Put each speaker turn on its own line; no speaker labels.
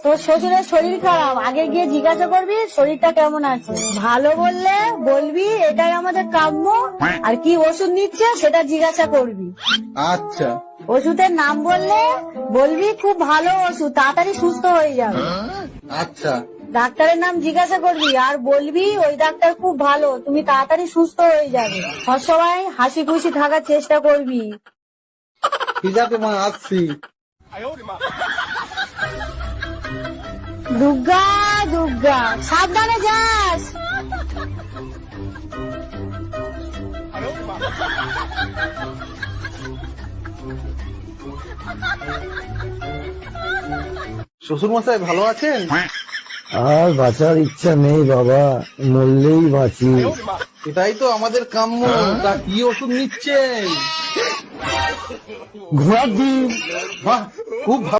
তোর শ্বশুরের শরীর খারাপ, আগে গিয়ে জিজ্ঞাসা করবি শরীরটা কেমন আছে। ভালো বললে বলবি এটাই আমাদের কাম্য, আর কি ওষুধ নিচ্ছে সেটা জিজ্ঞাসা করবি।
আচ্ছা।
ওষুধের নাম বললে বলবি খুব ভালো ওষুধ, তাড়াতাড়ি সুস্থ হয়ে যাবে।
আচ্ছা।
ডাক্তারের নাম জিজ্ঞাসা করবি আর বলবি ওই ডাক্তার খুব ভালো, তুমি তাড়াতাড়ি সুস্থ হয়ে যাবে। সবসময় হাসি খুশি থাকার চেষ্টা করবি।
ঠিক আছে মা, আসছি।
দুর্গা দুর্গা, সাবধানে যাস।
শ্বশুর মশাই ভালো আছেন?
আর বাঁচার ইচ্ছা নেই বাবা, মরলেই বাঁচি।
এটাই তো আমাদের কাম্য। তা কি ওষুধ নিচ্ছেন?
ঘোড়ার ডিম।
বাহ, খুব ভালো।